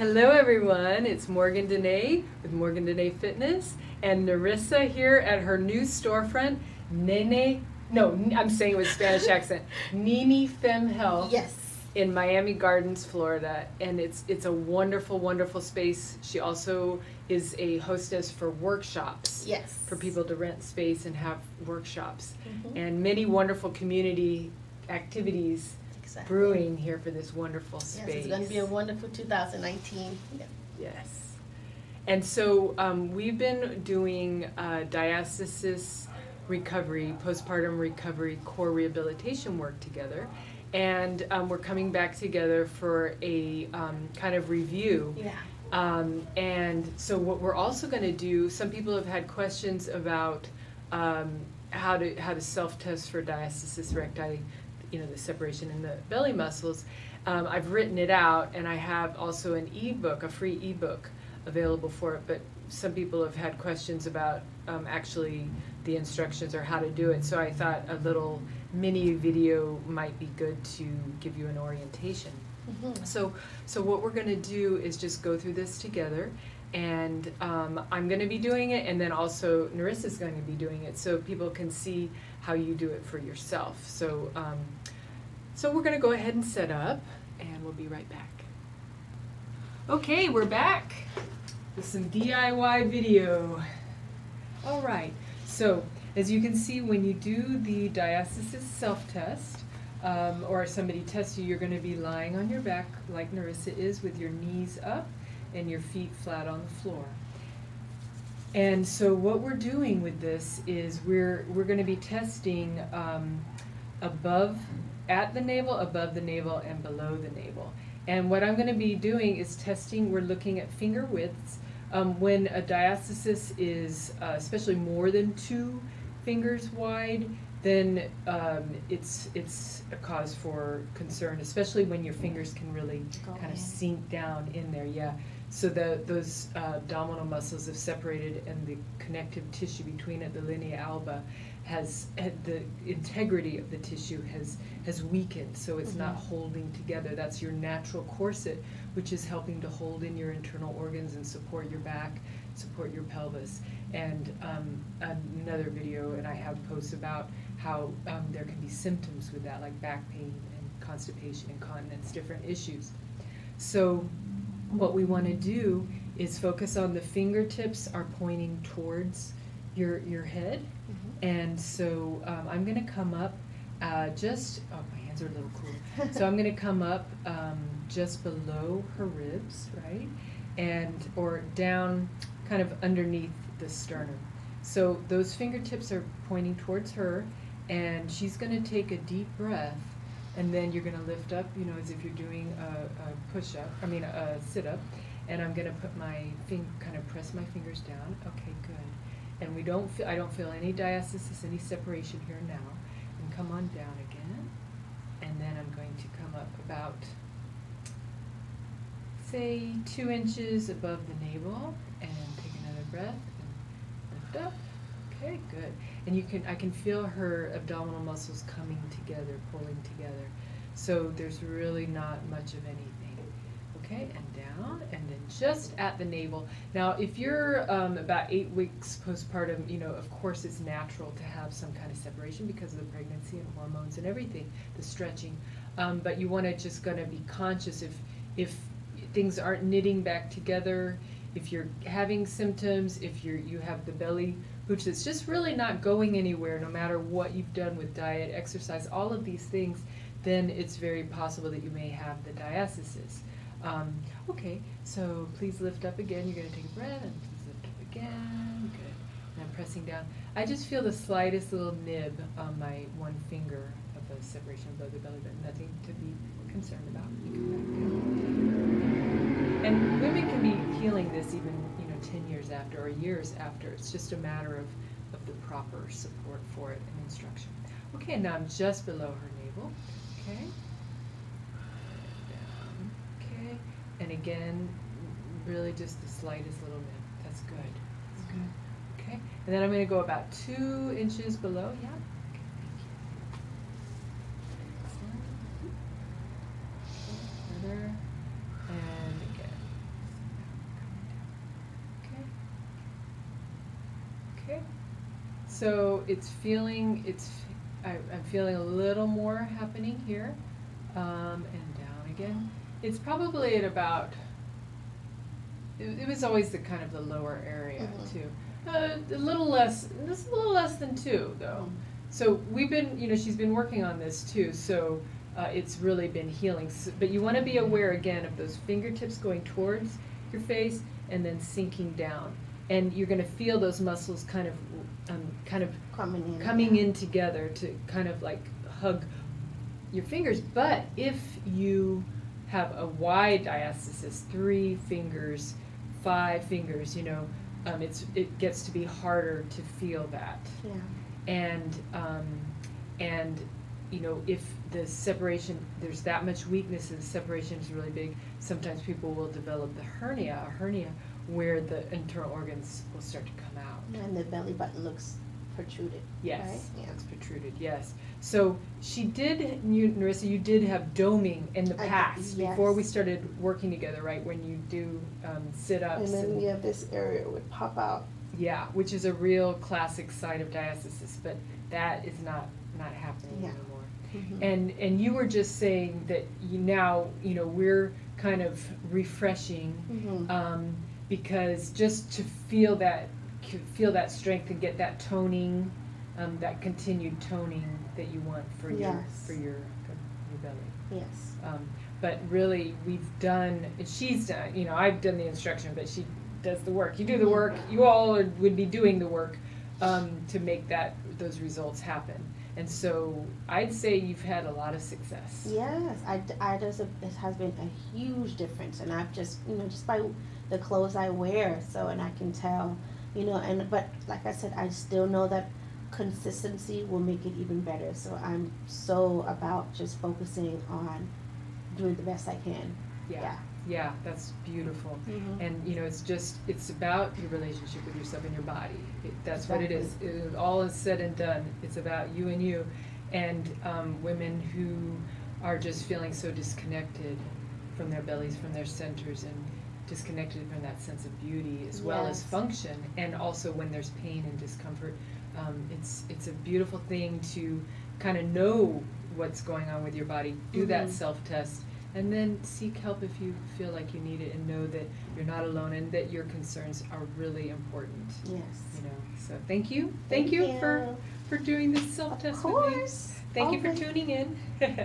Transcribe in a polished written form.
Hello everyone, it's Morgyn Danae with Morgyn Danae Fitness and Nerissa here at her new storefront, I'm saying it with Spanish accent, Nene FemHealth. Yes. In Miami Gardens, Florida, and it's a wonderful, wonderful space. She also is a hostess for workshops. Yes. For people to rent space and have workshops. Mm-hmm. And many wonderful community activities brewing here for this wonderful space. Yes, it's going to be a wonderful 2019. Yeah. Yes. And so we've been doing diastasis recovery, postpartum recovery, core rehabilitation work together. And we're coming back together for a kind of review. Yeah. And so what we're also going to do, some people have had questions about how to self-test for diastasis recti, the separation in the belly muscles. I've written it out, and I have also an ebook, a free ebook available for it, but some people have had questions about actually the instructions or how to do it, so I thought a little mini video might be good to give you an orientation. Mm-hmm. So what we're going to do is just go through this together, and I'm going to be doing it, and then also Nerissa's going to be doing it, so people can see how you do it for yourself. So we're going to go ahead and set up, and we'll be right back. Okay, we're back with some DIY video. All right, so as you can see, when you do the diastasis self-test, or somebody tests you, you're going to be lying on your back like Nerissa is, with your knees up and your feet flat on the floor. And so what we're doing with this is we're going to be testing at the navel, above the navel, and below the navel. And what I'm going to be doing is testing, we're looking at finger widths. When a diastasis is especially more than 2 fingers wide, then it's a cause for concern, especially when your fingers can really kind of sink down in there. Yeah. So those abdominal muscles have separated, and the connective tissue between it, the linea alba, the integrity of the tissue has weakened, so it's not holding together. That's your natural corset, which is helping to hold in your internal organs and support your back, support your pelvis. And another video, and I have posts about how there can be symptoms with that, like back pain and constipation, incontinence, different issues. So what we want to do is focus on the fingertips are pointing towards your head. And so I'm going to come up my hands are a little cool. So I'm going to come up just below her ribs, right? Or down kind of underneath the sternum. So those fingertips are pointing towards her, and she's going to take a deep breath, and then you're going to lift up, as if you're doing a a sit-up, and I'm going to put kind of press my fingers down. Okay, good. And I don't feel any diastasis, any separation here now. And come on down again. And then I'm going to come up about, say, 2 inches above the navel, and take another breath and lift up. Okay, good. And I can feel her abdominal muscles coming together, pulling together. So there's really not much of anything. Okay, and down, and then just at the navel. Now, if you're about 8 weeks postpartum, of course it's natural to have some kind of separation because of the pregnancy and hormones and everything, the stretching. But you want to just going to be conscious if things aren't knitting back together, if you're having symptoms, if you have the belly hooch that's just really not going anywhere, no matter what you've done with diet, exercise, all of these things, then it's very possible that you may have the diastasis. Okay, so please lift up again. You're going to take a breath, and please lift up again. Good. And I'm pressing down. I just feel the slightest little nib on my one finger of a separation above the belly button. Nothing to be concerned about. You come back down. And women can be healing this even 10 years after or years after. It's just a matter of the proper support for it and instruction. Okay, and now I'm just below her navel. Okay. And again, really just the slightest little nip. That's good. That's good. Okay. And then I'm going to go about 2 inches below. Yeah. Okay. Thank you. Excellent. Another. And again. So I'm feeling a little more happening here, and down again. It's probably at about, it was always the kind of the lower area too. A little less, just a little less than 2 though. So we've been, she's been working on this too, so it's really been healing. But you want to be aware again of those fingertips going towards your face and then sinking down. And you're going to feel those muscles kind of coming in together to kind of like hug your fingers. But if you have a wide diastasis, 3 fingers, 5 fingers, it gets to be harder to feel that. Yeah. And if the separation, there's that much weakness and the separation is really big, sometimes people will develop a hernia where the internal organs will start to come out. And the belly button looks protruded. Yes, right? Yeah. It's protruded, yes. So Nerissa, you did have doming in the past, yes. before we started working together, right? When you do sit-ups. And then this area would pop out. Yeah, which is a real classic side of diastasis, but that is not happening anymore. Mm-hmm. And you were just saying that we're kind of refreshing, because just to feel that strength and get that toning, that continued toning that you want for your belly. Yes. But really, she's done. I've done the instruction, but she does the work. You do the work. You all would be doing the work to make those results happen. And so I'd say you've had a lot of success. Yes, it has been a huge difference, and I've just just by the clothes I wear, and I can tell, but like I said, I still know that consistency will make it even better. So I'm so about just focusing on doing the best I can. Yeah, that's beautiful. And it's about your relationship with yourself and your body. That's what it is. All is said and done. It's about you and you. And women who are just feeling so disconnected from their bellies, from their centers, and disconnected from that sense of beauty as well as function, and also when there's pain and discomfort. It's a beautiful thing to kind of know what's going on with your body, do that self-test, and then seek help if you feel like you need it, and know that you're not alone and that your concerns are really important. Yes. So thank you for doing this self-test with me. Of course. Thank you for tuning in.